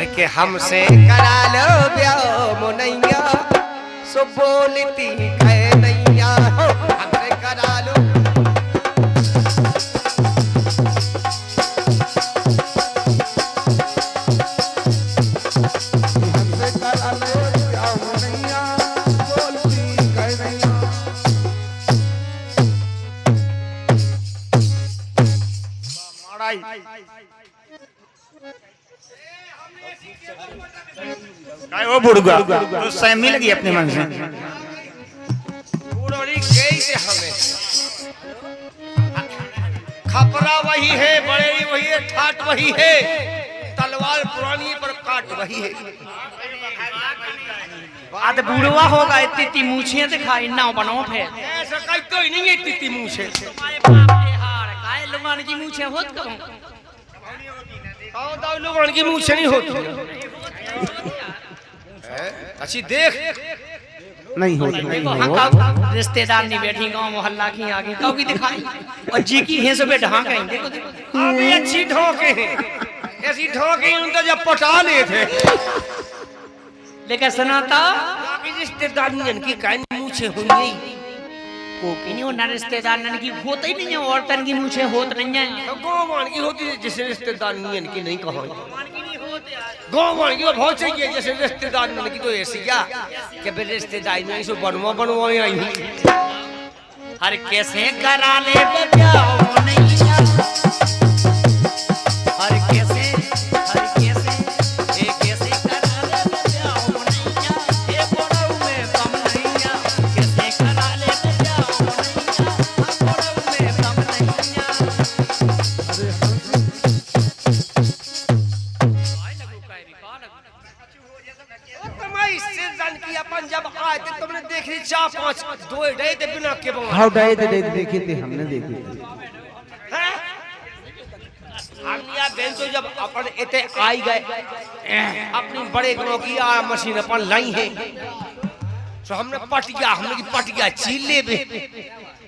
अरे के हमसे करा लो ब्याह मुनैया सो बोलती है नैया हो हमसे करा लो वो बुढ़गा तो सह मिल गई अपने मन से बुढ़ोरी कैसे हमें खपरा वही है बड़ेरी वही है ठाट वही है तलवार पुरानी पर काट वही है आद बुढ़वा होगा इतनी मूछियां दिखाई ना बनाओ फिर ऐसा कहीं तो ही नहीं है इतनी मूछे काय लुगान की मूछें होत करो कौन दाव लोगों की मूछे नहीं होती अच्छी देख नहीं होती रिश्तेदार नहीं बैठी गांव मोहल्ला की आगे कौ की दिखाई और जी की है सब ढांक है देखो अभी अच्छी ढोके हैं ऐसी ढोके उन तो जब पटा लिए थे लेकिन सुनाता रिश्तेदार की कान मूछे होंगी कोकी नहीं होना रिश्तेदार की होता ही नहीं है औरतन की मूछे होत नहीं है गोवान की होती है जिसे रिश्तेदार की नहीं कहो गोवान की बहुत चाहिए जैसे रिश्तेदार की तो ऐसी क्या कि फिर रिश्तेदारी में इसको बनवा बनवा आई हूँ हर कैसे करा ले ब्याह मुनैया हर कैसे करा ले ब्याह मुनैया ए बड़ऊ में कम नैया कैसे करा ले ब्याह मुनैया बड़ऊ में कम नैया अपन जब आए थे तुमने देखी 4-5 दो डे थे बिना के हाउ डाए थे देखी थी हमने देखी थी हम या बेन तो जब अपन इते आई गए अपनी बड़े ग्रो की आ मशीन अपन लाई है तो हमने हमने की पटिया चीले पे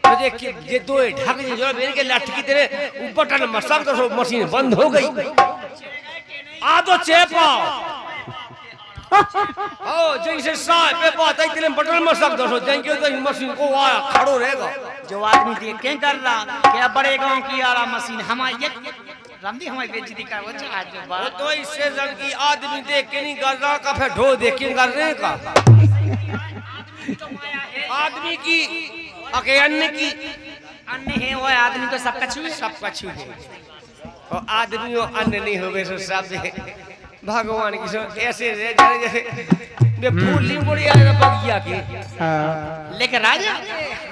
तो देख के ये दो ढक जो मेरे के लटकी तेरे ऊपर बटन मसक तो मशीन बंद हो गई आ तो चेपा ओ जैसे साहब पे बात है तेरे बटन में सब दसो जाएंगे तो मशीन को आया खड़ो रहेगा जो आदमी देख के कर रहा क्या बड़े गांव की आला मशीन हमारी रंदी हमारी बेइज्जती कर वो आज वो तो इससे जन की आदमी देख के नहीं कर रहा का फिर ढो देख के कर रहे का आदमी की अके अन्य की अन्य है वो आदमी तो सब कछु है और आदमी वो अन्य नहीं होवे सो सब भगवान की सो ऐसे जैसे बे फूली बड़ी आएगा बगिया के लेकिन राजा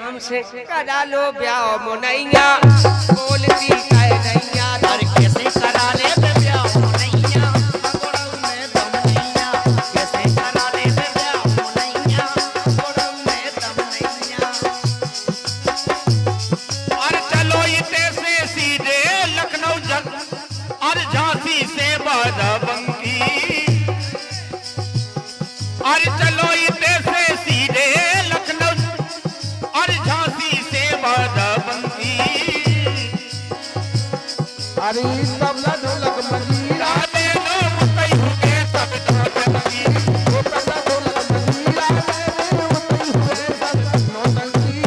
हमसे करा लो ब्याह मुनैया बोलती है नैया और कैसे करा ले ब्याह मुनैया बड़ऊ में दम नैया कैसे करा ले ब्याह मुनैया बड़ऊ में दम नैया और चलो इते से सीधे लखनऊ और झांसी से बाराबंकी और चलो इते से सीधे लखनऊ और झांसी से बाराबंकी अरे तबला ढोलक मंजीरा दे दो मुतई हुए सब नौटंकी वो तबला ढोलक मंजीरा दे दो मुतई हुए सब नौटंकी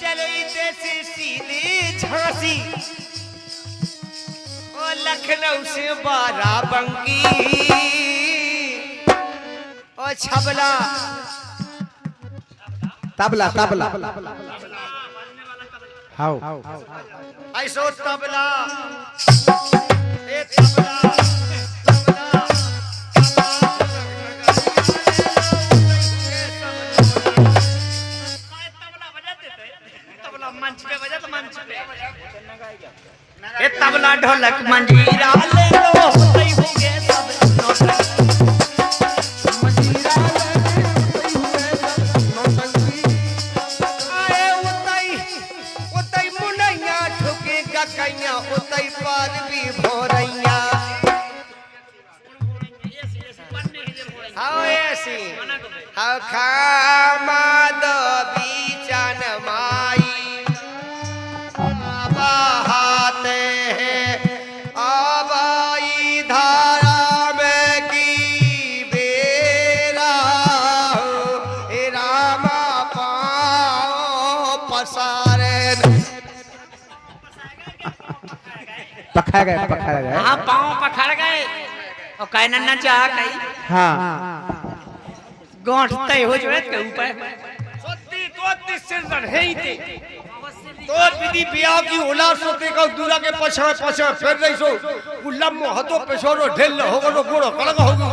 चलो इते से सीधी झांसी और लखनऊ से बाराबंकी और छबला तबला तबला हाउ ऐसो तबला ए तबला मंच पे बजा तो मंच पे ए तबला ढोलक मंजीरा ले लो सही हो गए सब मंजीरा ले लो सही हो गए सब आए उतई मुनैया ठुके गकैया उतई पार भी भोरैया हाउ ऐसी हाउ खामा दो बीचन माई बहाते हैं आबाई धारा पखा गए हाँ पाँव पखड़ गए और कहना न चाह कही हाँ गांठ तय हो जाए के ऊपर सत्ती तो सिरदर है ही थे तो विधि बियाह की औलाद सोते का दूरा के पछा फिर रही सो गुल्लम मो हतो पेशोरो ढेल होगो नो गुड़ो कलग होगो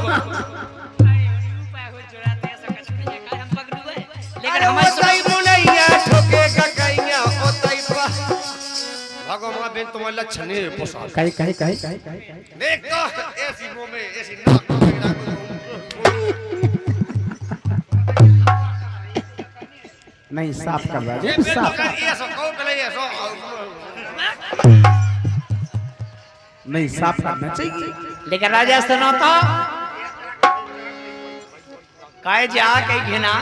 लेकिन हमारे सही मुनैया ठोके का कइया ओतई पा भगवान बेन तुम्हारे लक्षण नहीं पोसा कहीं देख तो ऐसी मुंह में ऐसी नाक में नहीं साफ कर रहा ये है बेन साफ कर ये सो कहो पहले ये सो नहीं साफ करना चाहिए लेकिन राजा सुनो तो काय जा के घिना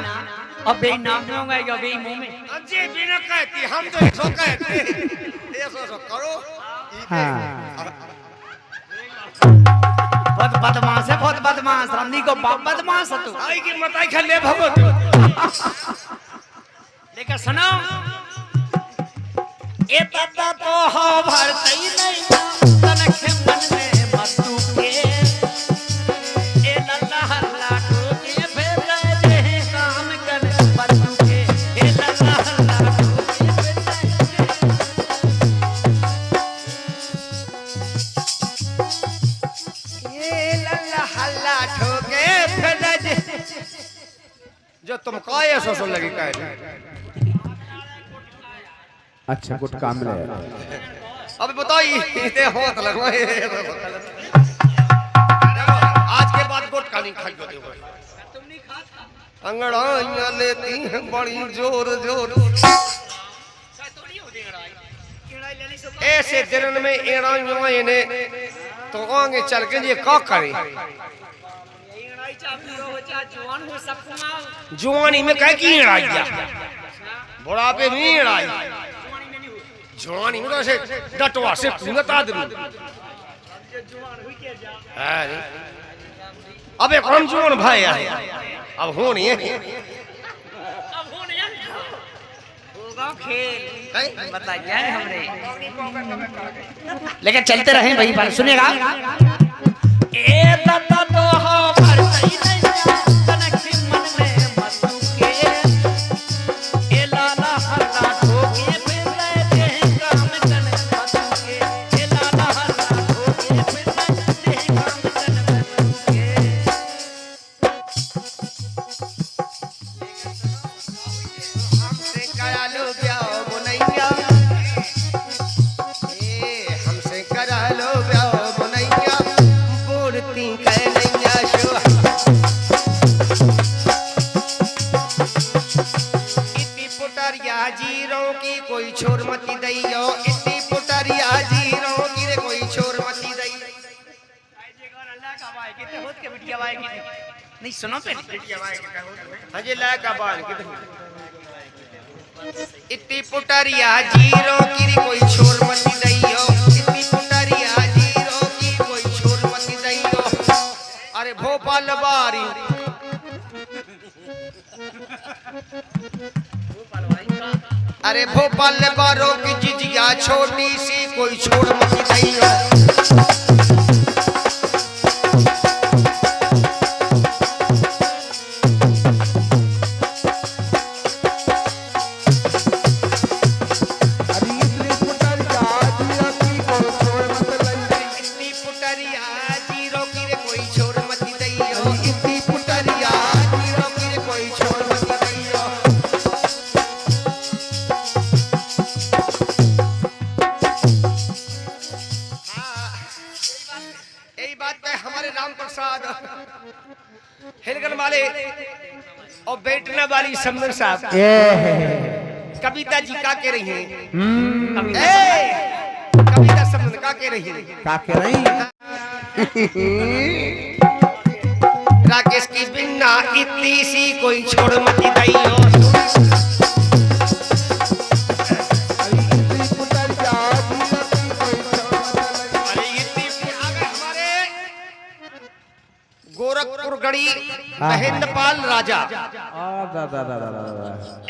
अब बे नाम में होगा या बे मुंह में अजय बिना कहती हम तो ऐसो कहते ऐसो सो करो हाँ बहुत बदमाश रानी को बाप बदमाश है तू आई की मताई खले भगत लेकिन सुनो ए तत्ता तो हो भरतई नहीं तनखे मन में मतू के ए लल्ला हल्ला ठोके फिर जे काम कर मतू के ए लल्ला हल्ला ठोके ये लल्ला हल्ला ठोके फिर जे जो तुम काय ऐसो सो लगी काय अच्छा गुड काम ले अब बताओ ये होत लगवा आज के बाद गुट का नहीं खाई होते हो अंगड़ाइयां लेती हैं बड़ी जोर ऐसे दिन में एड़ाइयां ने तो आगे चल के ये का करे जुआनी में कह की एड़ाइया बुढ़ापे में एड़ाई जुआनी में तो ऐसे डटवा से कुंगता दे अब एक हम जुआन भाई है अब हो नहीं है होगा खेल बताइए हमरे लेकिन चलते रहे भाई बात सुनेगा ए तत्ता तो हो भरतई नहीं तनखे मन में मतू के ए लाला हल्ला ठोके फिर जे काम कर मतू के ए लाला हल्ला ठोके फिर जे काम कर मतू के हमसे करा लो ब्याह मुनैया हमसे करा लो ब्याह मुनैया बोलती कहनैया शो इतनी पुटरिया जीरों की कोई छोर मती दैयो इतनी पुटरिया जीरों की रे कोई छोर मती दै नहीं सुनो पे हजे ला का बाल इतनी पुटरिया जीरो की रे कोई छोर मती दैयो इतनी पुटरिया जीरो की कोई छोर मती दैयो अरे भोपाल बारी अरे भोपाल बारों की जिजिया छोटी सी कोई छोर मती दैयो अरे इतनी पुटर जाजिया की को छोड़ मत लइया इतनी पुटरिया जीरो की रे कोई छोर मती दैयो इतनी पुटरिया जीरो की रे कोई छोर मती दैयो यही बात पे हमारे राम प्रसाद हिलगन वाले और बैठने वाली समदन साहब कविता जी का के रही हैं कविता समदन का के रही हैं का के रही राकेश की बिन्ना इतनी सी कोई छोड़ मती दैयो अरे इतनी पुटर जाजिया की कोई छोड़ मत लइया अरे इतनी अगर हमारे गोरखपुर गोरखपुर गढ़ी महेंद्रपाल राजा,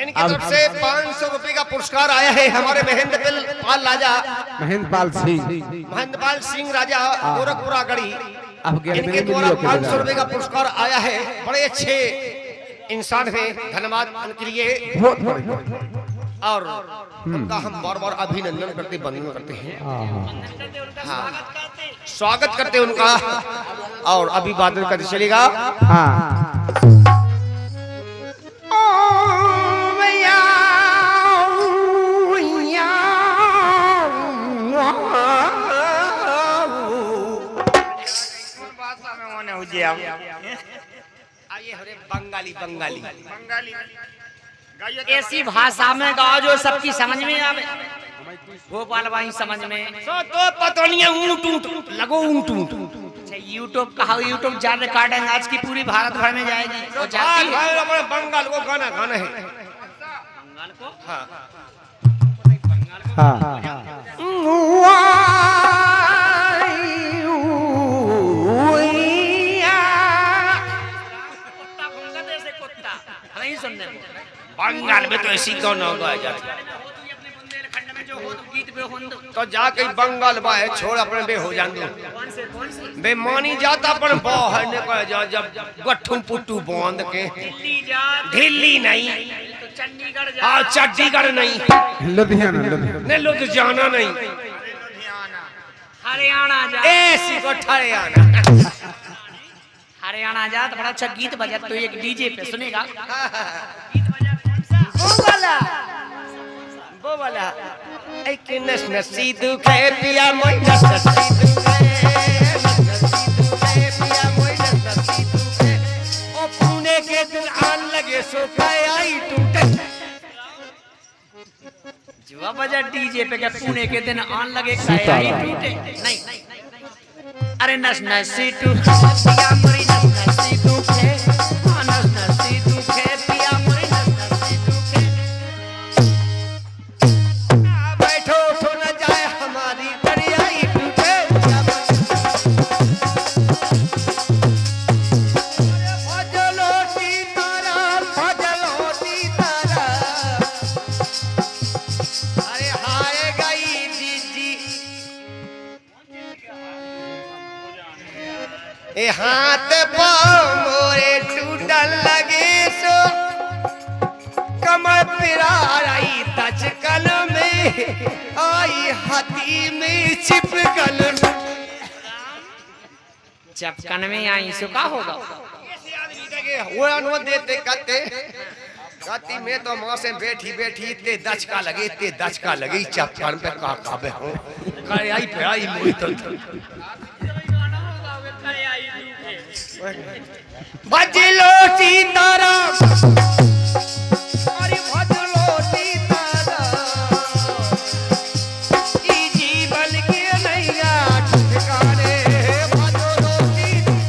इनकी तरफ से 500 रुपए का पुरस्कार आया है। हमारे महेंद्रपाल राजा, महेंद्रपाल सिंह राजा गोरखपुरा गढ़ी, इनके द्वारा 500 रुपए का पुरस्कार आया है। बड़े अच्छे इंसान हैं, धन्यवाद उनके लिए। और उनका हम बार बार अभिनंदन करते, वंदन करते हैं, हाँ, स्वागत करते उनका। और अभी बात करते चलेगा। बंगाली बंगाली बंगाली ऐसी भाषा में गाओ जो सबकी समझ में आवे। गोपाल भाई समझ में तो पता नहीं है, ऊंट ऊंट लगो, ऊंट ऊंट। अच्छा, यूट्यूब कहा, यूट्यूब जा रिकॉर्डिंग आज की पूरी भारत भर में जाएगी। तो जाती है बंगाल को गाना गाना है, बंगाल को, हाँ नहीं सुनने बंगाल में तो ऐसी गाना गाया जाता है। तो जाके बंगाल बाहे छोड़ अपने बे हो जान दो, बेमानी जाता पर बाहर निकल जा, जब गट्ठू पुट्टू बांध के दिल्ली नहीं, चंडीगढ़ जा, हाँ चंडीगढ़ नहीं, लुधियाना लुधियाना नहीं, हरियाणा जा, ऐसी को हरियाणा, हरियाणा जा तो बड़ा अच्छा गीत बजा। तो एक डीजे पे सुनेगा वो वाला एक नस नसी दुखे पिया मोई नस नसी दुखे, नस नसी दुखे पिया मोई नस नसी दुखे, ओ पुणे के दिल आन लगे सुखाए आई टूटे। जुआ बजा डीजे पे क्या पुणे के दिन आन लगे खाए टूटे? नहीं, अरे नस नसी टू पिया मोई नस नसी दुखे, नस नसी दुखे पिया मोई नस नसी दुखे। बैठो उठो न जाए हमारी दरियाई टूटे, भजलो सीतारा, भजलो सीतारा, अरे हाय गई दीदी ए हाथ पाँव मोरे टूटल लगे सो, कमर पिराई तचकन में आई हाथी में छिपकल, चपकन में आई सो का होगा? वो अनुमति देते कहते कहती मैं तो माँ से बैठी बैठी ते दचका लगे, ते दचका लगी चपकन पे का खाबे हो करे आई पे आई मोई तो भजलो सीताराम, अरे भजलो सीताराम, ई जीवन के नैया ठिकाने, भजलो सीताराम।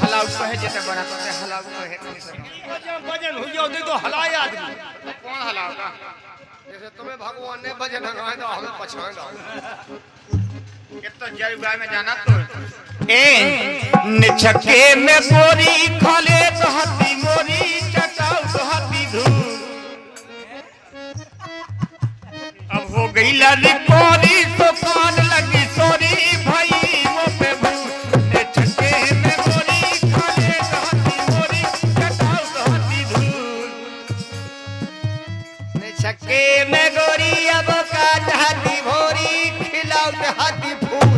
हलाउ कहे जैसे बना करते हलाउ कहे भजन हो जाओ दे तो हलाए आदमी कौन हलाओगा? जैसे तुम्हें भगवान ने भजन हगाए तो हमें पछाएगा। कितना जलगाय में जाना तो ए निछके में बोरी खाले तो हाथी मोरी चटाऊ तो हाथी धूल, अब हो गई लड़ी कोरी तो कान लगी सोरी भाई वो पे भूल, निछके में बोरी खाले तो हाथी मोरी चटाऊ तो हाथी धूल, निछके में गोरी अब काट हाथी भोरी खिलाऊ हाथी फूल,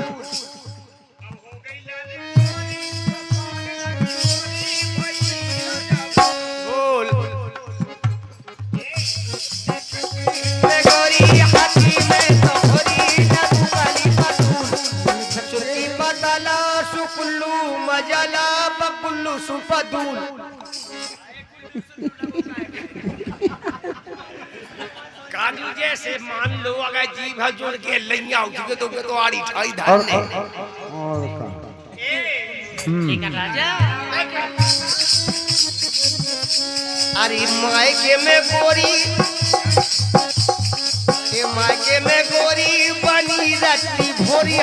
गोरी हाथी में तो भोरी नदू काली पतूल, चुटी बदला सुकुल्लू मजला बकुल्लू सुपदूल। काजू जैसे मान लो अगर जीभ जोड़ के लैया उठे तो आड़ी ठाई धार ले। ठीक है राजा, अरे मायके में गोरी, ये मायके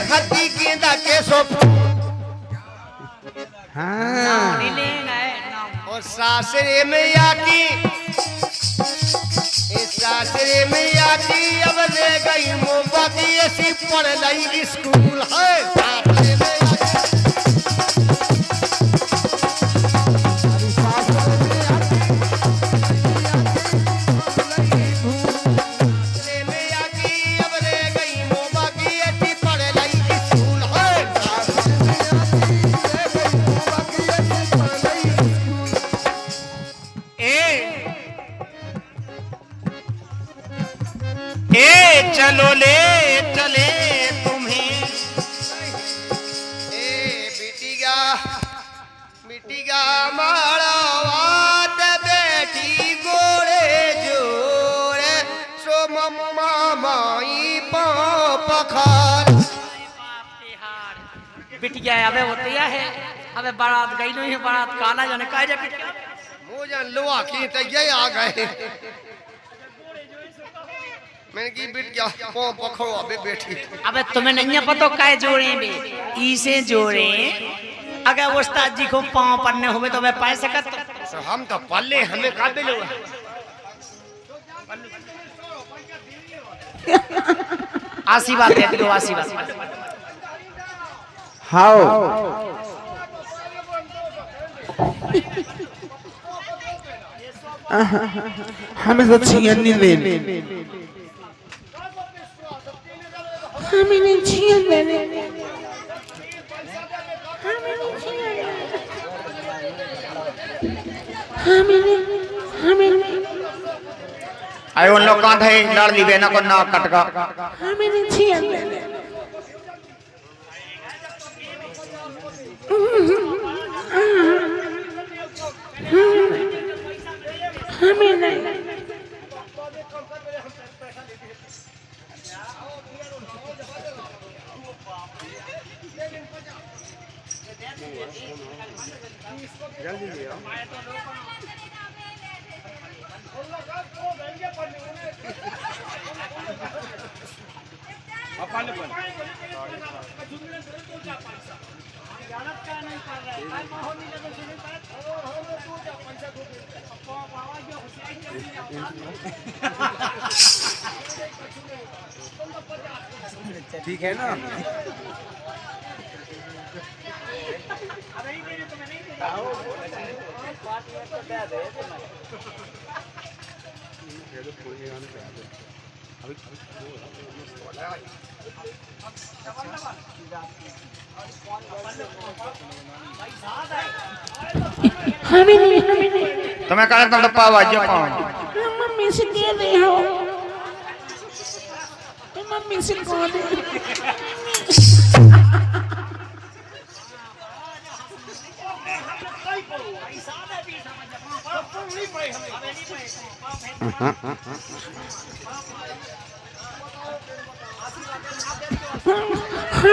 खती गेंदा के सो हाँ नहीं लेंगे नाम। और सासरे में आकी इस सासरे में आकी अब ले गई मोमबत्ती ऐसी पढ़ लाई स्कूल है सासरे में चलो ले चले तुम्हें मिटिगा माड़ावात बेटी गोरे जोरे सो मम्मा माई पाँव पखार बिटिया अबे होती है अबे बारात गई नहीं है बारात काला जाने का जा बिटिया मुझे लोहा की तो ये आ गए मैंने की बिट क्या पाँव पखड़ो अबे बेटी अबे तुम्हें नहीं पता काय जोड़े बे इसे जोड़े अगर उस्ताद जी को पाँव पड़ने हुए तो मैं पा सकता तो हम तो पल्ले हमें काबिल हुआ आशीर्वाद दे दो आशीर्वाद हाओ हमें तो छियन नहीं दे हमें नहीं छियन दे आए उन लोग कहाँ थे लड़ ली बेना को ना कटका हमें नहीं छियन दे हमें नहीं ठीक है ना हमें नहीं तुम्हें कहा तुम डब्बा वाजो मम्मी से दे दे हो मम्मी से कह दे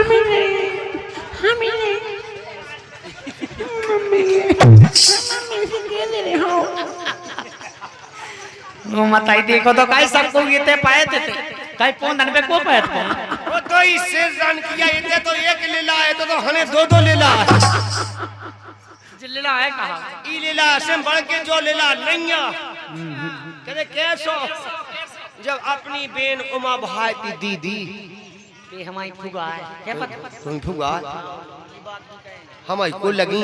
हमें नहीं मम्मी से दे दे हो वो मताई देखो तो काई सबको ये पाए थे काई फोन धन पे को पाए थे वो तो इससे जान किया इतने तो एक लीला है तो हमें दो लीला जिल्ला है कहा ई लीला से बढ़ के जो लीला नहीं कहते कैसो जब अपनी बेन उमा भाई की दीदी ये हमारी फुगा है क्या पता तुम फुगा हमारी को लगी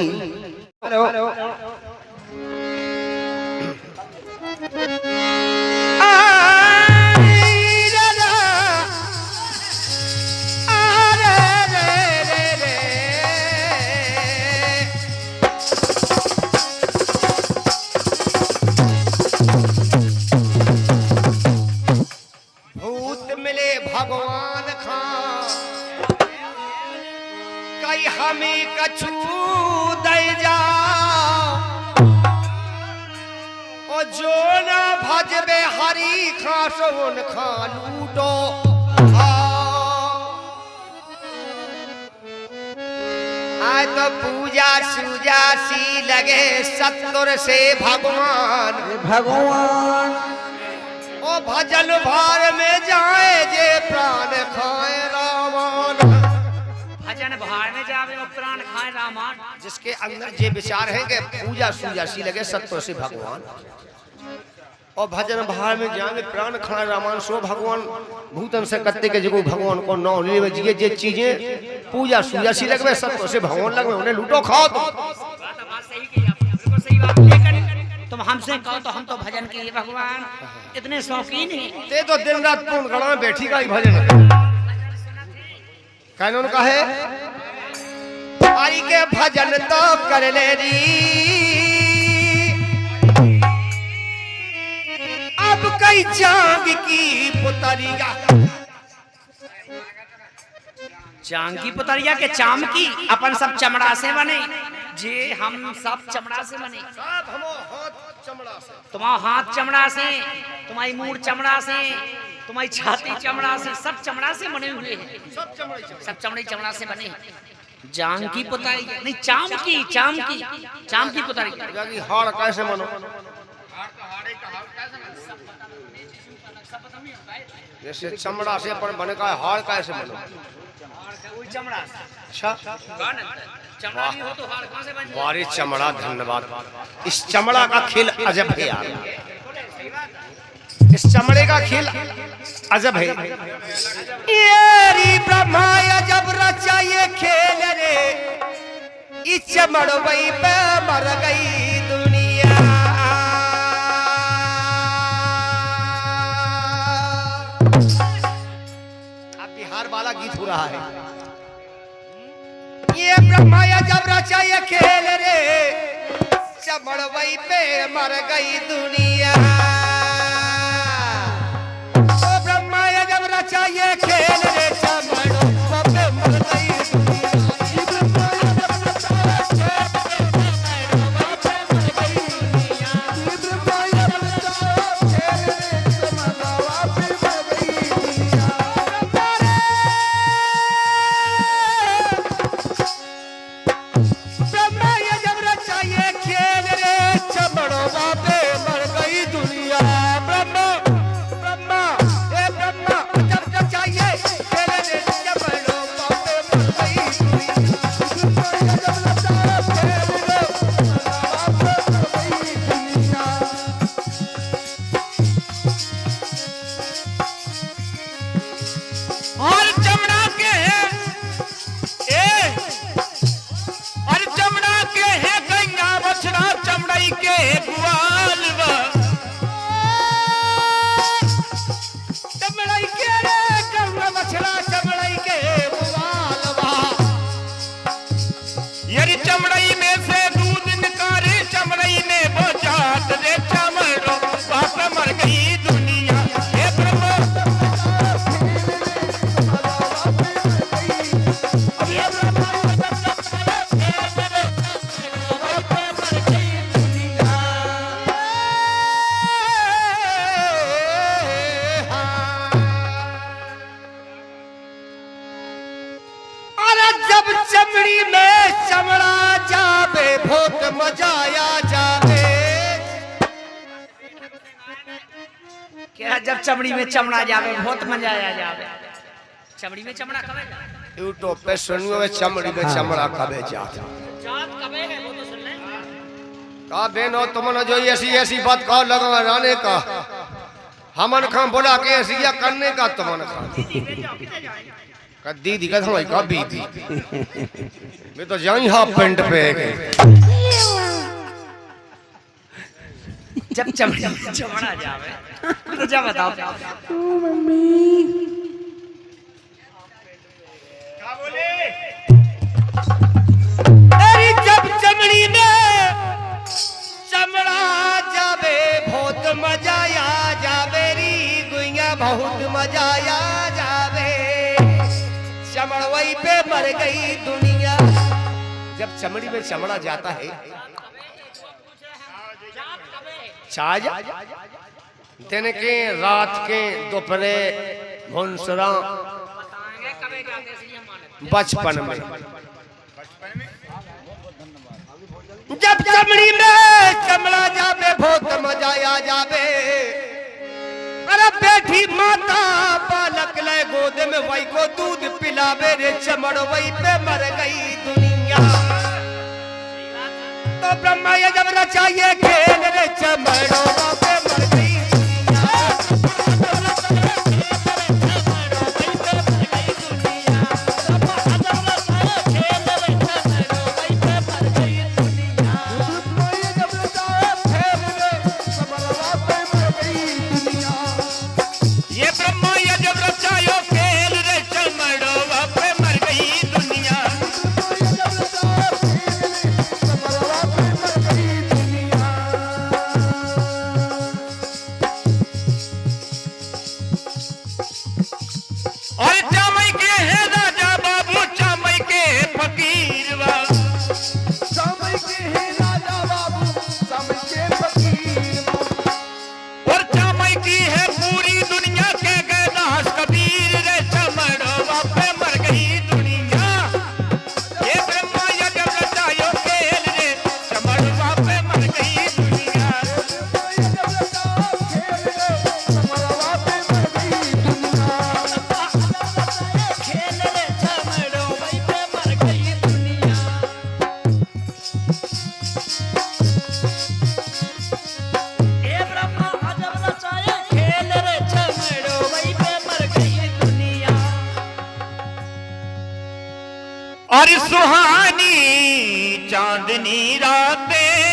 भूत मिले भगवान खां कई हमें कछू दे जाओ और जो ना भजबे हरी खां सोन खां लूटो आय तो पूजा सूजा सी लगे सत्तर से भगवान ओ भजन भार में जाए जे प्राण खाए रावण जिसके अंदर ये विचार है कि पूजा सूजा सी लगे सत्य से भगवान और भजन भाव में जाएंगे प्राण खड़ा रामान सो भगवान भूतन से कत्ते के जगह भगवान को नौ लीले में जिए जे चीजें पूजा सूजा सी लगवे सत्य से भगवान लगवे उन्हें लूटो खाओ बात सही की आपने, बिल्कुल सही बात। लेकिन तुम हमसे कहो तो हम तो भजन के लिए भगवान इतने शौकीन हैं। ते तो दिन रात पूर्ण गणा में बैठी का ही भजन कहने उनका है आई के भजन तो कर ले री अब कई चांद की पुतरिया चांद की पुतरिया के चाम की अपन सब चमड़ा से बने जे हम सब चमड़ा से बने। सब हमो हाथ चमड़ा से तुम्हारा हाथ चमड़ा से, तुम्हारी मूड़ चमड़ा से, तुम्हारी छाती चमड़ा से, सब चमड़ा से बने हुए हैं। सब चमड़े चमड़ा से बने हैं। जांग की पुतरिया नहीं चाम की पुतरिया। जागी हाड़ कैसे मनो जैसे चमड़ा से अपन बने का हाड़ कैसे मनो चमड़ा अच्छा चमड़ा नहीं हो तो हाड़ कहां से बन जाए? वारे चमड़ा धन्यवाद। इस चमड़ा का खेल अजब है यार, इस चमड़े का खेल अजब है। ये ब्रह्मा अजब रचा ये खेल रे इस चमड़वई पे मर गई दुनिया। अब बिहार वाला गीत हो रहा है। ये ब्रह्मा जब रचा ये खेल रे चमड़वई पे मर गई दुनिया। ओ ब्रह्मा जब रचा ये खेल रे चमड़वई पे मर गई दुनिया। चमड़ी में चमड़ा जावे बहुत मजाया जावे। क्या जब चमड़ी में चमड़ा जावे बहुत मजा आया जावे। चमड़ी में चमड़ा कबे जावे? यूट्यूब पे सुनियो चमड़ी में चमड़ा कबे जाता जात कबे है वो तो सुन ले। का बेनो तुमने जो ऐसी ऐसी बात कहो लगा राने का हमन खां बोला के ऐसी या करने का तुमने खा दीदी का हमारी का बीती मैं तो जाई हाफ पेंट पे जब चमड़ा जावे तो जब बताओ क्या बोले? अरे जब चमड़ी में चमड़ा जावे बहुत मजा आ जावे री गुइया बहुत मजा आ जावे। चमड़वई पे मर गई दुनिया। जब चमड़ी में चमड़ा जाता है छाज दिन के रात के दोपहरे भुनसरा बचपन में जब चमड़ी में चमड़ा जावे बहुत मजा आ जावे। अरे बैठी माता बालक ले गोद में वही को दूध पिलावे रे चमड़वई पे मर गई दुनिया। तो ब्रह्मा ये जब रचाइए खेल रे चमड़ो पे मर गई ये ब्रह्मा ये जब रचायो खेल रे चमड़ो पे मर गई दुनिया। और चामई के है राजा बाबू चामई के फकीर वा। और चामई की है पूरी दुनिया के गैदास कबीर रे चमड़वा पे मर गई दुनिया। ये ब्रह्मा ये जब रचायो खेल रे चमड़वा पे मर गई दुनिया। और सुहानी चांदनी रातें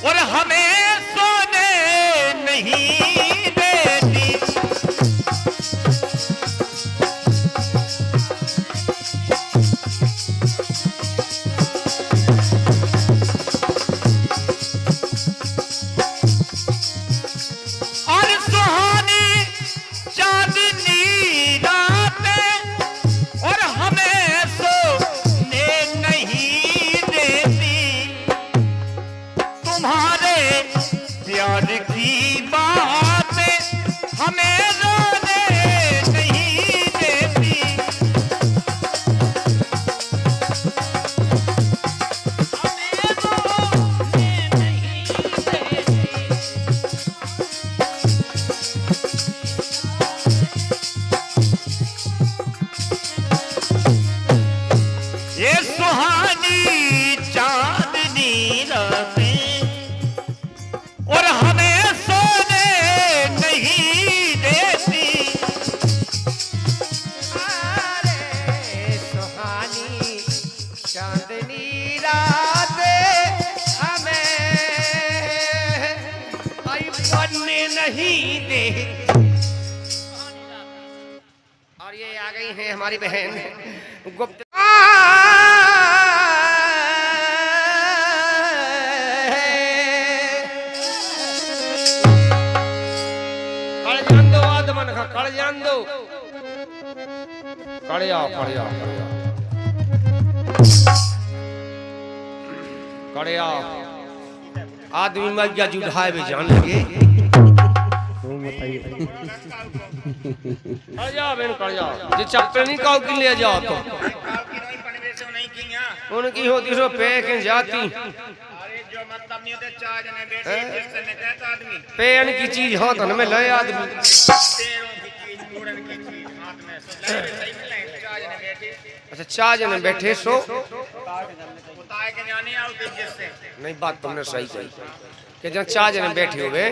और हमें सोने नहीं देती। और सुहानी चांदनी रातें और हमें सोने नहीं देती। तुम्हारे प्यार की बातें हमें रोने नहीं देती। ये सुहानी चांदनी रातें और हमें सोने नहीं देती। अरे सुहानी चांदनी रात हमें आई बनने नहीं दे। और ये आ गई है हमारी बहन गुप्त कड़ जान दो आदमन का कड़ जान दो कड़ जाओ कड़ जाओ आदमी मर गया जुढ़ाए भी जान लगे कड़ जाओ बहन कड़ जाओ जे चप्पल नहीं काउ की ले जाओ तो उनकी होती सो पे के जाती जो मतलब नहीं होते चार जने बैठे जिससे ने कहता आदमी पेन की चीज हो तो में ले आदमी पैरों की चीज मुड़न की चीज हाथ में सो ले सही में ले चार जने बैठे। अच्छा चार जने बैठे सो उताए के जाने आओ जिससे नहीं बात तुमने सही कही कि जब चार जने बैठे हुए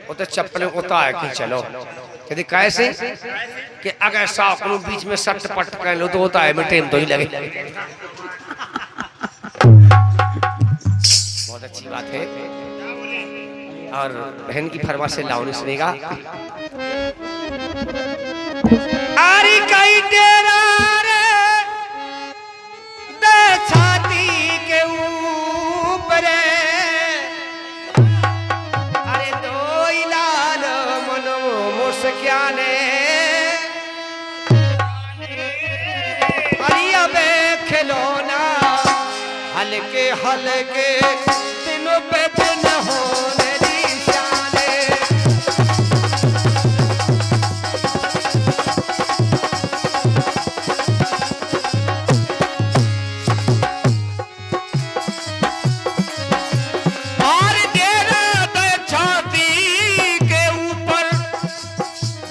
वो तो चप्पलें उतार के चलो यदि कैसे कि अगर साकनों बीच में सट पट कर लो तो होता है में टाइम तो ही लगे। बहुत अच्छी बात है और बहन की फरमाइश से लाओ नहीं सुनेगा। आरी कई तेरा रे दे छाती के ऊपर अरे दो लाल मनो मुस्काने अरिया बे खिलौना हल्के हल्के दिनों पे दिन होने निशाने। और तेरा दे छाती के ऊपर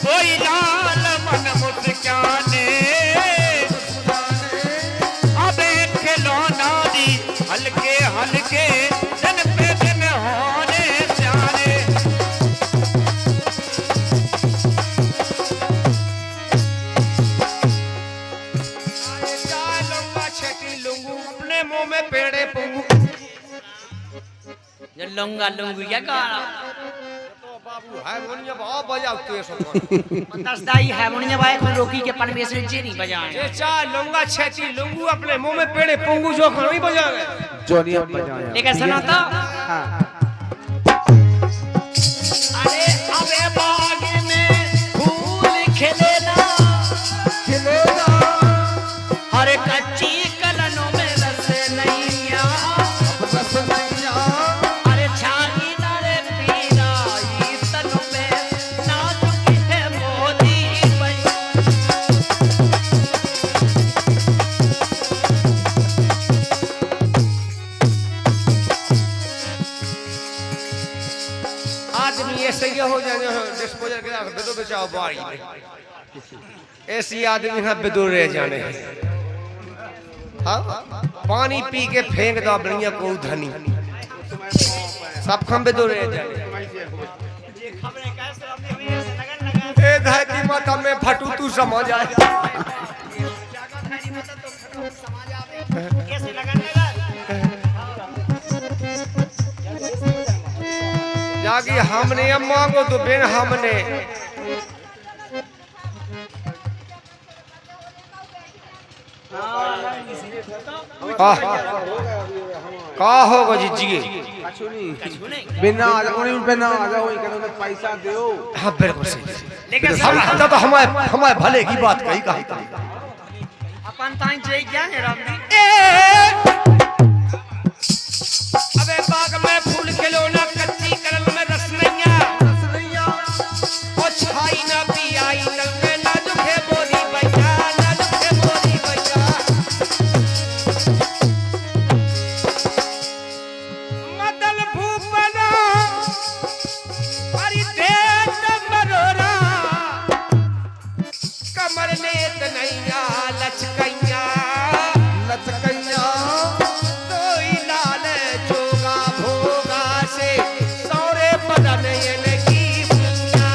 कोई लाल मन मुस्काने अब खिलौना दी हल्के हल्के लूंगा लूंगी क्या गाना तो बाबू हारमोनियम आ बजाते सो दसदाई हारमोनियम भाई को रोकी के परमेश्वर जी नहीं बजाए ये चार लूंगा छेती लूंगू अपने मुंह में पेड़े पंगू जो नहीं बजावे जोनियम बजाया लेकिन सुनो तो हाँ अरे अबे बाग में फूल खिलेना हर कच्ची कलनों में रस नहीं अरे छाई नारे पीरा ये तनों में नाजुक है मोदी भाई आदमी ऐसे ही हो जाए डिस्पोजल के साथ बेदो बचाओ बाड़ी में ऐसी आदमी है बेदो रह जाने हाँ पानी पी के फेंक दो बढ़िया को धनी सब खम बेदो रह जाने ए धरती माता में फटू तू समझ आए जागी हमने अब मांगो तो बिन हमने का होगा जी जी बिना आ जाओ नहीं बिना आ जाओ ये कहते पैसा दो हाँ बिल्कुल सही लेकिन हम तो हमारे भले की बात कही अपन ताई जय क्या है राम अबे बाग में फूल खिलौना कच्ची कलम में रस नैया ओ छाई ना पी आई तल में नाजुक है बोरी भैया नाजुक है बोरी भैया मदन भूपना हरि देत मरोरा कमर नेत नैया लचकैया कोई लाल जोगा भोगा से सौरे बदन ये लगी मुन्ना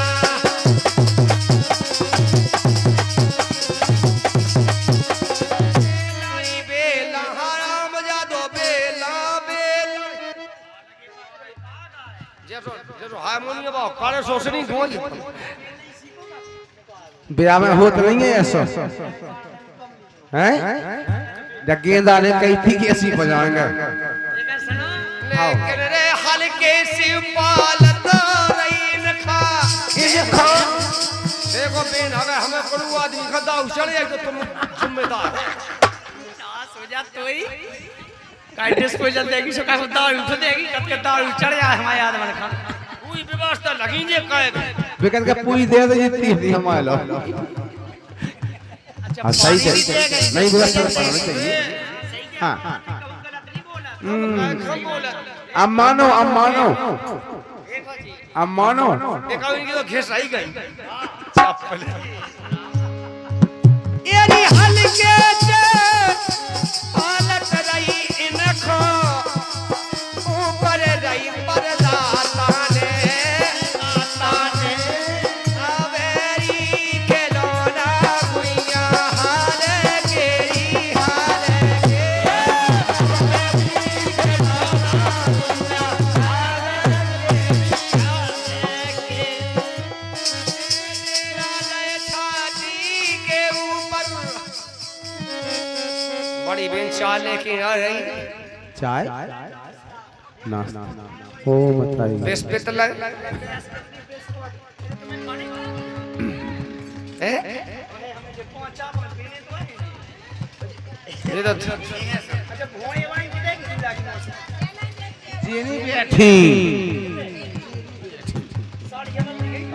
लाई बेला हराम जादो बेला जैसो हारमोनियम बाओ काले सोसनी गवाई ब्याह में होता नहीं है ऐसा हैं जब गेंदा ने कही थी कि ऐसी बजाएंगे लेकिन रे हल्के से पालता रही नखा देखो बेन अगर हमें कोई आदमी खदा उछल जाए तो तुम जिम्मेदार सो जा तोई काइटिस को जल देगी सो का दाल उठ देगी कब के दाल चढ़ जाए हमारे आदमी खा कोई व्यवस्था लगी जे कहे बेकर का पूरी दे दे जितनी थी हमारे लो हाँ सही है नहीं बुरा कर पाना चाहिए हाँ अब मानो देखा इनकी तो घेस आई गई यानी हल्के से पालत रही इनको ऊपर रही पर्दा ताने अवेरी खिलौना गुइया हार गेरी हार गे छाती के ऊपर बड़ी बेन चाल लेके आ रही चाय ना ओ बताइए बेस पे तला ये तो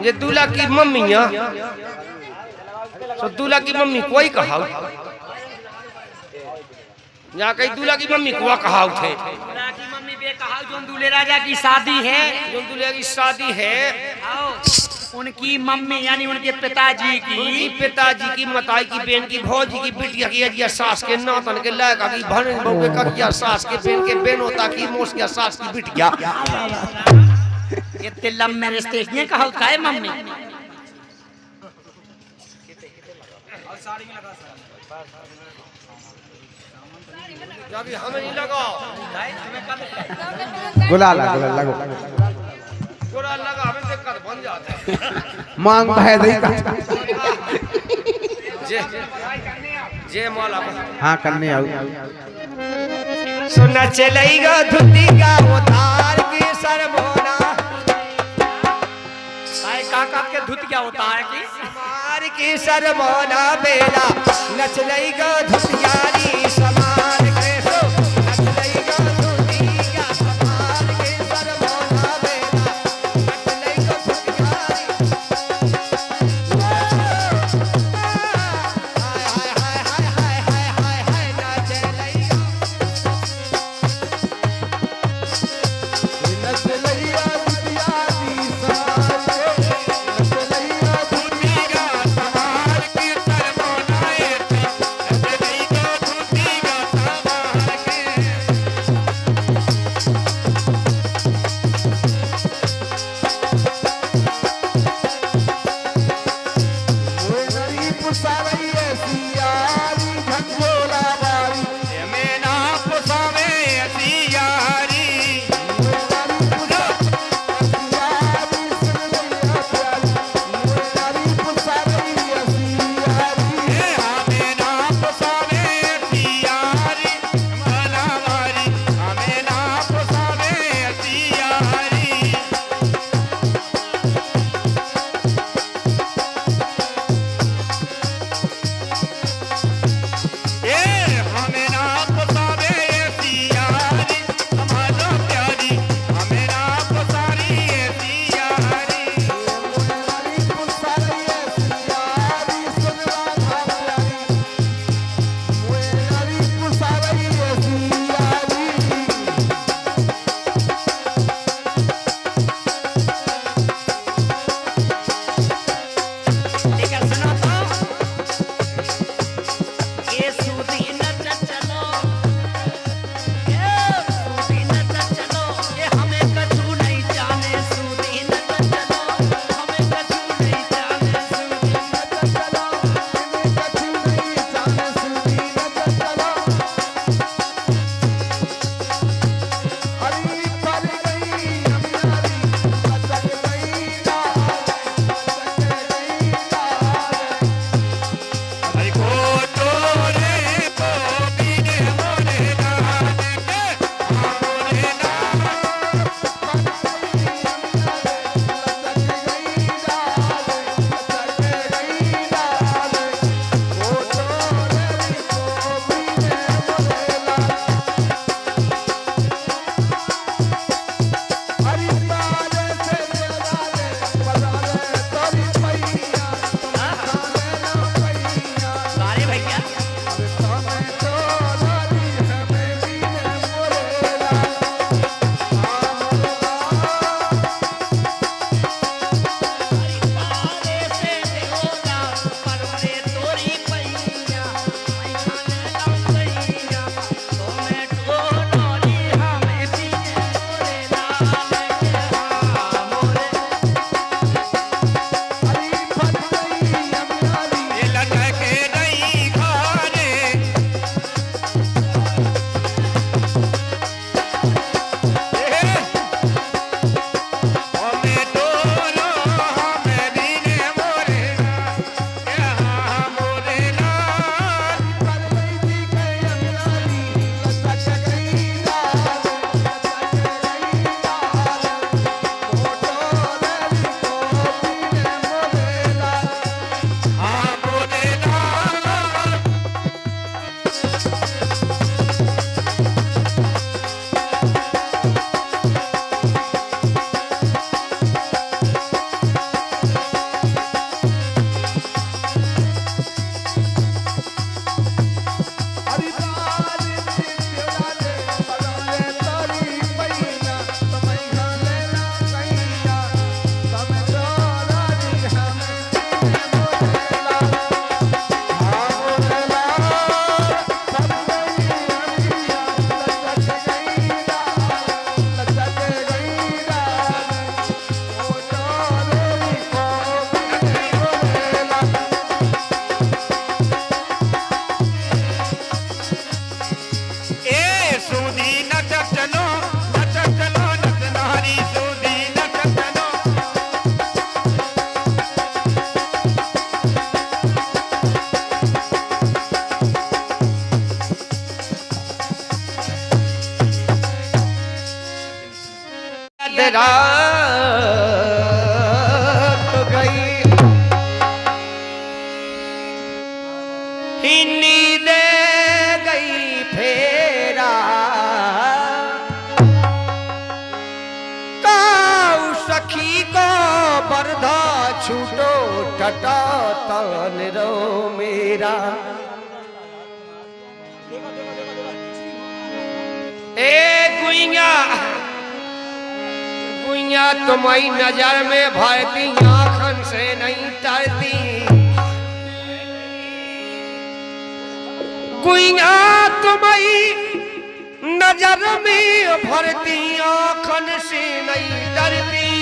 ये दूल्हा की मम्मी तो दूल्हा की मम्मी कोई कहा यहाँ कहीं दूल्हा की मम्मी को कहा थे की मम्मी बे कहा जो दूल्हे राजा की शादी है जो दूल्हे की शादी है उनकी मम्मी यानी उनके पिताजी उनकी पिताजी की मताई की बहन की भौजी की बिटिया की अजिया सास के नातन के लायका की भन बहू के ककिया सास के बहन के बहन होता की मोस के सास की बिटिया ये तिलम में रिश्ते ये कहा है मम्मी अभी हमें नहीं लगाओ गुलाल लगो पूरा लगा हमें दिक्कत बन जाता है मांग भाई दई का जे मौला हाँ करने आओ सुन चलेगा धुती का उतार की सरमोना भाई काका के धुत क्या होता है कि समार की सरमोना बेला नच लेगा धुतियारी समार के सो नच लेगा धुतिया समार की सरमोना बेला नच लेगा धुतियारी हाय हाय हाय हाय हाय हाय नच लेगा नच लइया दुतियारी समार नच लइया धुतिया समार की सरमोनाए नच लइगा धुतिया छूटो टटा तान रो मेरा। ए गुइया गुइया तुम्हारी नजर में भरती आँखन से नहीं टरती। गुइया तुम्हारी नजर में भरती आँखन से नहीं डरती।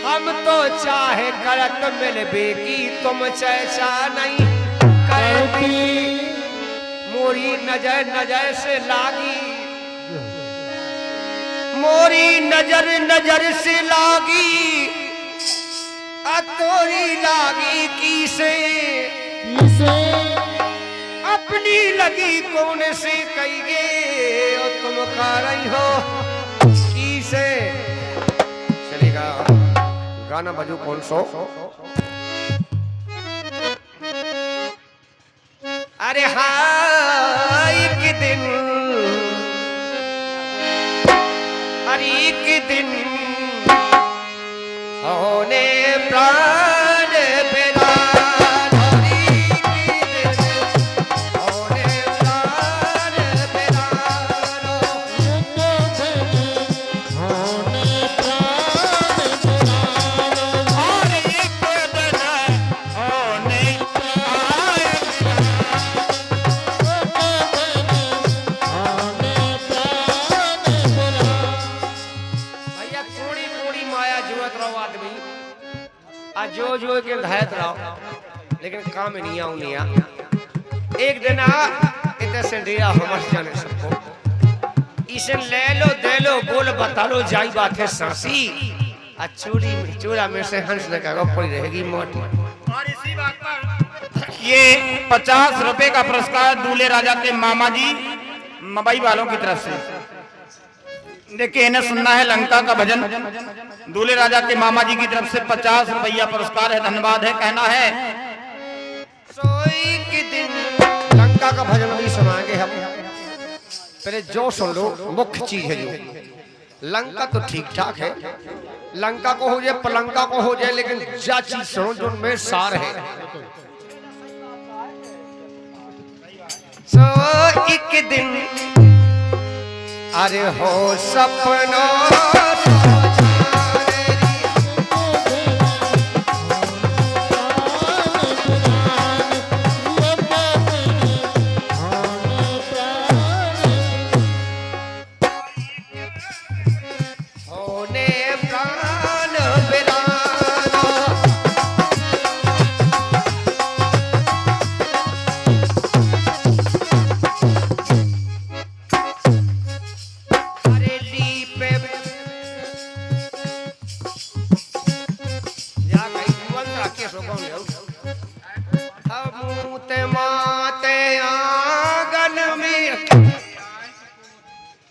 हम तो चाहे करत मिलबे की तुम चैसा नहीं करती। मोरी नजर नजर से लागी, मोरी नजर नजर से लागी, तोरी लागी की से अपनी लगी कौन से कहिए और तुम खा रही हो की से। चलेगा गाना बजो कौन सो। अरे हाँ एक दिन, अरे एक दिन होने प्राण बेरा। जो जो के धायत रहो लेकिन काम नहीं आऊं नहीं आ। एक दिन इतने से डेरा हमर जाने सबको इसे ले लो दे लो बोल बता लो जाई बात है सांसी। चूड़ी चूड़ा में से हंस लगा पड़ी रहेगी मोटी। और इसी बात पर ये 50 रुपए का पुरस्कार दूल्हे राजा के मामा जी मबई वालों की तरफ से। देखिए इन्हें सुनना है लंका का भजन। दूल्हे राजा के मामा जी की तरफ से 50 रुपया पुरस्कार है। धन्यवाद है। कहना है सोई के दिन लंका का भजन भी सुनाएंगे हम। पहले जो सुन लो मुख्य चीज है जो लंका तो ठीक ठाक है। लंका को हो जाए पलंका को हो जाए लेकिन जा चीज सुनो जो में सार है। सो एक दिन अरे हो सपनों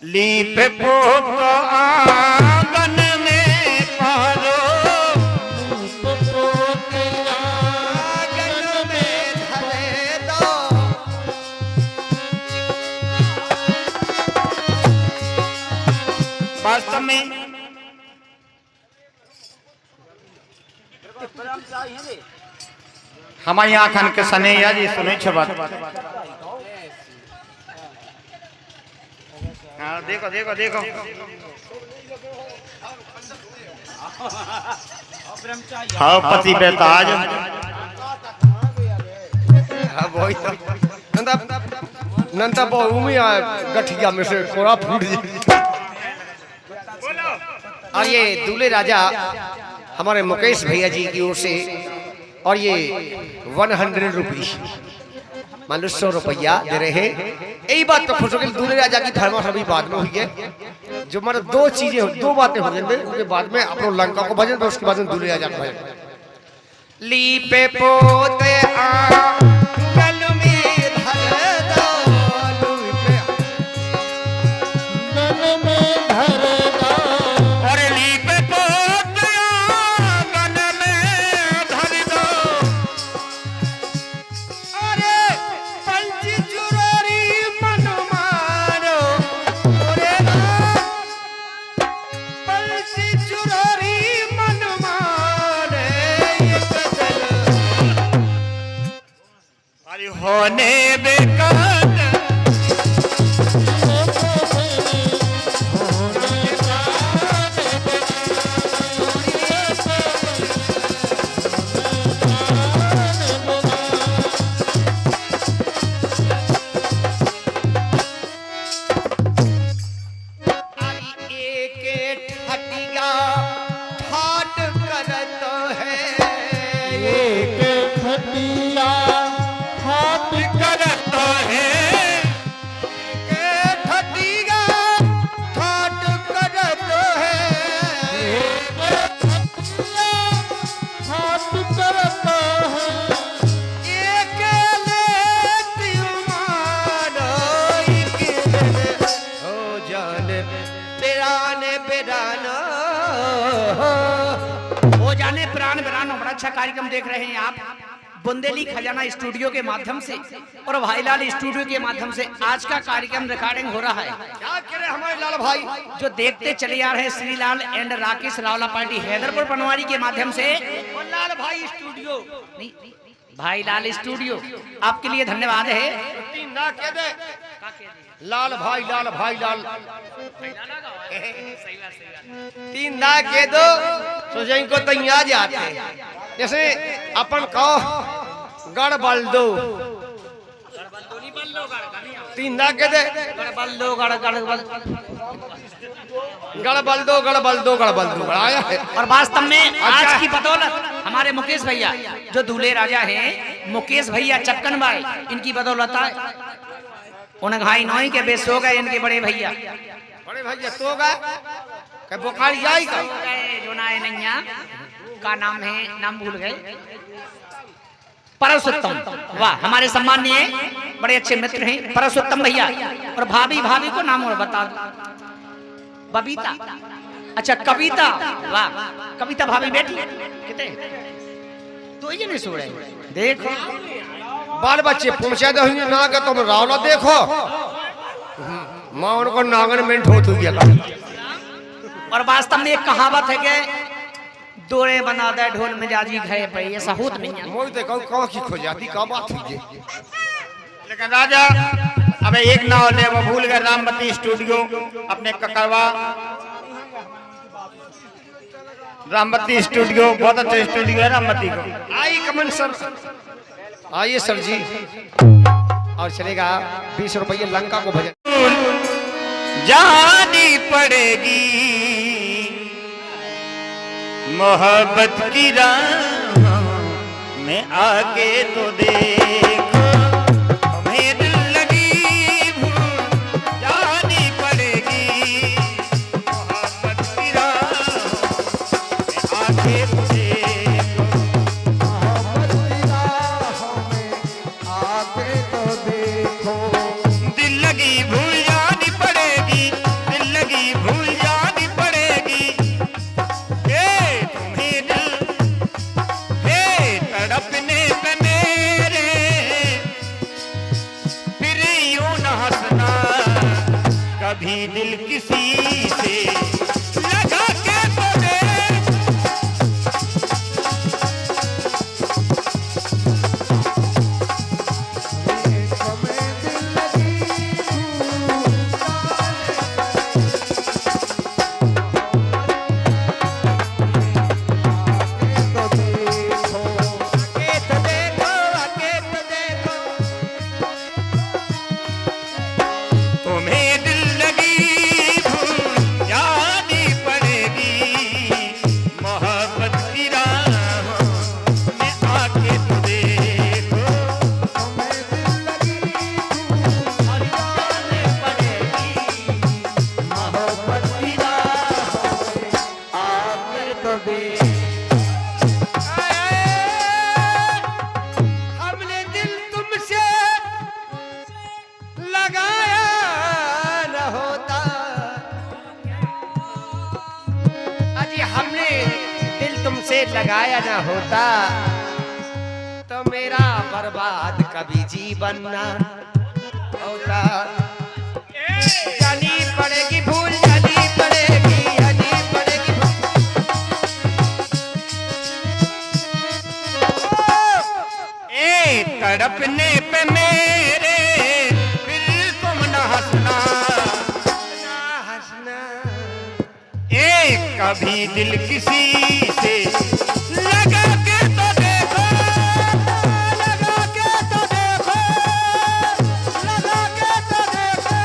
लीप पोत आंगन में पारो। आंगन में धरे दो वास्तव में हमारी आँखन के सने या जी सुने छबात। हाँ देखो देखो देखो हाँ पति बेताज। वही तो नंदा बहु में गठिया में से कोड़ा फूट जाए। और ये दूल्हे राजा हमारे मुकेश भैया जी की ओर से और ये 100 रुपीज मान लो 100 रुपया दे रहे हैं। यही बात तो खुश हो गई। दूल्हे राजा की फरमाइश अभी बाद में हुई है। जो मतलब दो चीजें दो बातें हो गई उसके बाद में अपने लंका को भजन उसके बाद में दूल्हे राजा को भजन। लीपे पोते आंगन में धर दो और लीपे पोत आंगन में धर दो। अरे पंची चुरारी मन मारो पंची चुरारी मन मारो। होने बेकार एक ठटिया ठाट करत है करत है ठटिया ठाट करत है एक लेती उमान हो जाने बेराने बेराना हो जाने प्राण बिरानो। बड़ा अच्छा कार्यक्रम देख रहे हैं आप बुंदेली खजाना स्टूडियो के माध्यम से और भाईलाल स्टूडियो के माध्यम से आज का कार्यक्रम रिकॉर्डिंग हो रहा है। क्या कह रहे हमारे लाल भाई जो देखते चले आ रहे हैं श्रीलाल एंड राकेश रावला पार्टी हैदरपुर पनवाड़ी के माध्यम से। और लाल भाई स्टूडियो नहीं, भाईलाल स्टूडियो आपके लिए धन्यवाद है। तीन ना कह दे लाल भाई तीन ना कह दो सोचे को तैयार जाते जैसे अपन कहो गड़ बल दो तीन ना कह दे गड़ आया है। और वास्तव में आज की बदौलत हमारे मुकेश भैया जो दूल्हे राजा हैं, मुकेश भैया चक्कन भाई, इनकी बदौलत है उन घाई नोई के बेस हो गए इनके बड़े भैया तो गए क्या बुखार जाई का जो ना नैया का नाम है, नाम भूल गए, परसोत्तम। वाह, हमारे सम्मानीय बड़े अच्छे मित्र हैं परसोत्तम भैया। और भाभी को नाम और बता दो। बबीता, अच्छा कविता, वाह कविता भाभी बेटी कितने तो ये नहीं सो रहे। देखो बाल बच्चे पहुंचा दो ना का तुम रावला देखो माँ उनको नागन में ठोत हो गया। और वास्तव में एक कहावत है कि दोरे बना दे ढोल मिजाजी घरे पे, ऐसा होत नहीं है। मोई तो कहाँ की खो जाती का बात हुई है। लेकिन राजा अब एक ना होले वो भूल गए रामवती स्टूडियो अपने ककरवा रामवती स्टूडियो बहुत अच्छा स्टूडियो है रामवती को। आई कमन सर, आइए सर जी। और चलेगा 20 रुपये लंका को भजन जानी पड़ेगी मोहब्बत की राह में आके तो देखो तुम्हें दिल लगी भूल जानी पड़ेगी मोहब्बत की राह में आके तो देखो मोहब्बत की राह में आके तो देखो दिल लगी भूल जानी पड़ेगी दिल लगी भूल जानी पड़ेगी तुम्हें दिल तड़पने पे मेरे फिर यूं न हंसना कभी दिल किसी से लगा के तो देख तुम्हें दिल लगी भूल जानी पड़ेगी मोहब्बत की राह में आके तो देखो तुम्हें दिल लगी भूल जानी पड़ेगी मोहब्बत की राह में आके तो देखो। हमने दिल तुमसे लगाया न होता, अजी हमने दिल तुमसे लगाया न होता तो मेरा बर्बाद कभी जीवन न होता। जानी पड़ेगी भूल जानी पड़ेगी जानी पड़ेगी ए तड़पने पे मेरे फिर तुम न हंसना, एक कभी दिल किसी से लगा के तो देखो, लगा के तो देखो, लगा के तो देखो।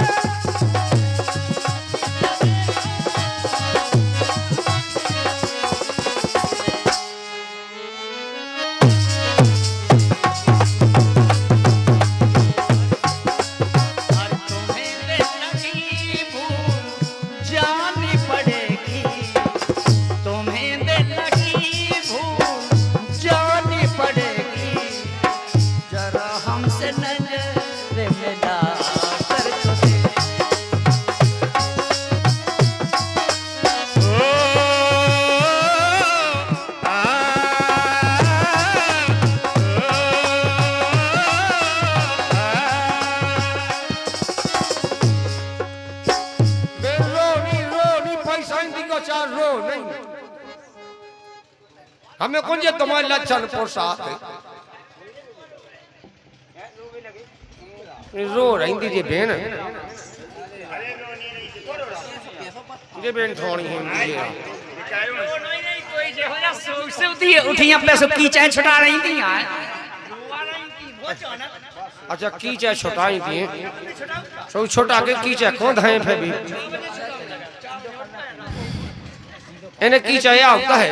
जानी पड़ेगी, तुम्हें दिल लगी भूल जानी पड़ेगी, जरा हमसे नजर मिला कर तो देख। हमें कौन जे तुम्हारे लक्षण पोशाक रो रही जे बहन जे बहन थोड़ी है उठियां पे सब की चाय छुटा रही थी यार। अच्छा की चाय छोटाई थी सब छोटा के की चाय कौन धाए फे भी इन्हें की चाय आता है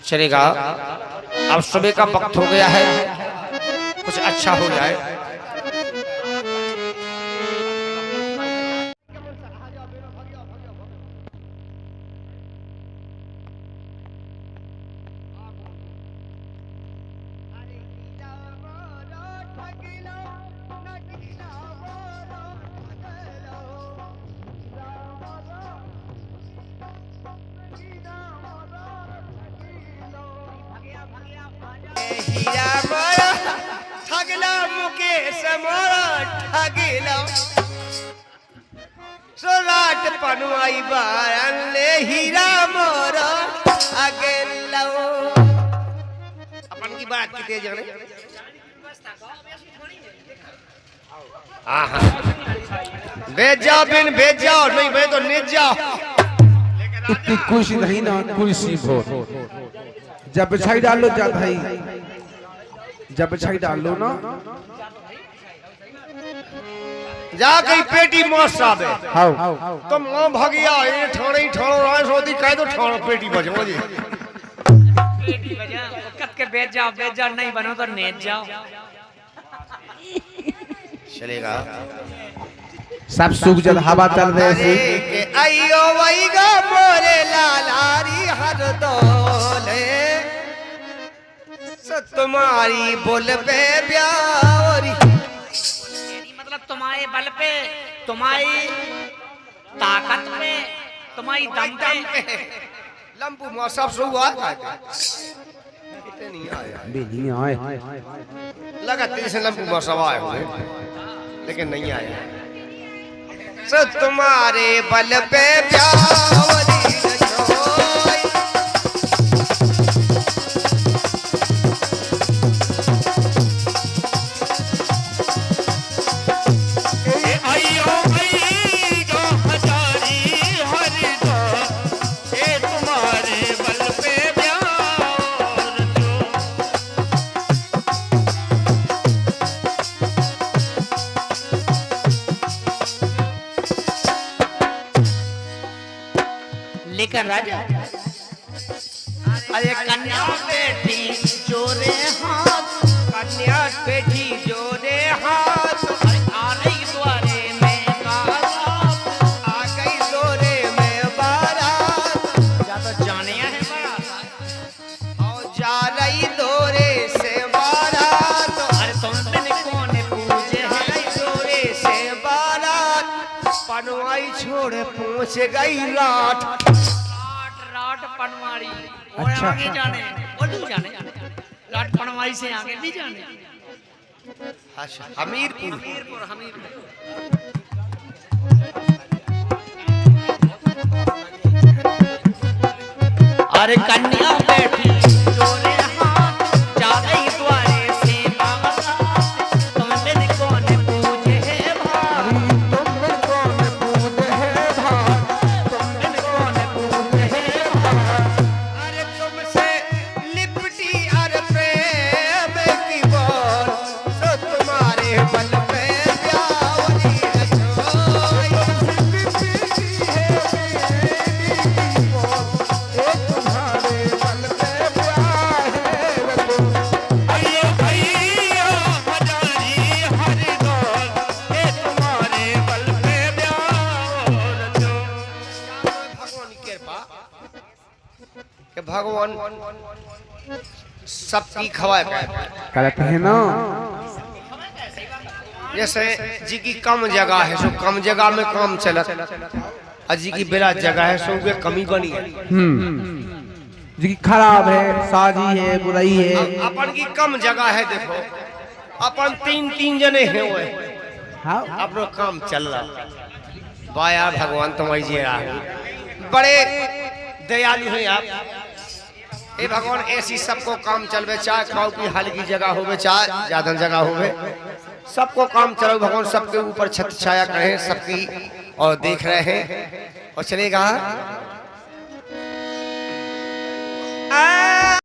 चलेगा। अब सुबह का वक्त हो गया है, कुछ अच्छा हो जाए। हीरा मोरा ठगला मुकेश मोरा ठगला, सोराट पनवाई बारन ले हीरा मोरा ठगला। अपन की बात किते जाने आहा भेजा बिन भेजा नहीं मैं तो नहीं जा। इतनी कुर्सी नहीं ना कुर्सी भो जब छाई डालो जा भाई, जब छाई डालो ना जा कहीं पेटी मौसाबे हाउ तो मां भगिया ये ठाणे ही ठाणो राय सोदी कह दो ठाणो पेटी बजो जी पेटी बजा कब के बेच जाओ नहीं बनो तो नेच जाओ। चलेगा सब सूख जल हवा चल रहे अरे के आइयो वईगा मोरे लालारी हर दोले तुम्हारी बोल पे ब्यावरी, मतलब तुम्हारे बल पे, तुम्हारी ताकत पे, तुम्हारी दम पे। लंबू मौसम से हुआ नहीं आया नहीं आए लगा तेरे लंबू मौसम आए हुए लेकिन नहीं आया। सो तुम्हारे बल पे ब्यावरी लेकर राजा अरे कन्या बैठी जोरे हाथ, कन्या बैठी जोरे हाथ, आ रही द्वारे में बारात, आ गई दोरे में बारात, या तो जाने है बारात और जा रही दोरे से बारात। अरे तुम बिन कौन पूजे है गई दोरे से बारात, पनवाई छोड़ पहुंच गई रात। राट पनवाड़ी और अच्छा, आगे अच्छा। जाने और नहीं जाने राट पनवाड़ी से आगे नहीं जाने। हमीरपुर अरे कन्या बैठी जोरे हाथ, जा रही कि भगवान सबकी खवाए कहते हैं ना जैसे जी की कम जगह है सो कम जगह में काम चलत और जी की बिला जगह है सो वे कमी बनी है। जी खराब है, साजी है, बुराई है। अपन की कम जगह है, देखो अपन तीन जने हैं वो हाँ अपना काम चल रहा। वाह यार भगवान तुम्हारी जी रहा बड़े दयालु हैं आप। ए भगवान ऐसी सबको काम चलवे, चाहे खाओ की हल्की जगह होवे चाहे ज्यादा जगह होवे, सबको काम चलो भगवान, सबके ऊपर छत छाया करें सबकी और देख रहे हैं और चलेगा।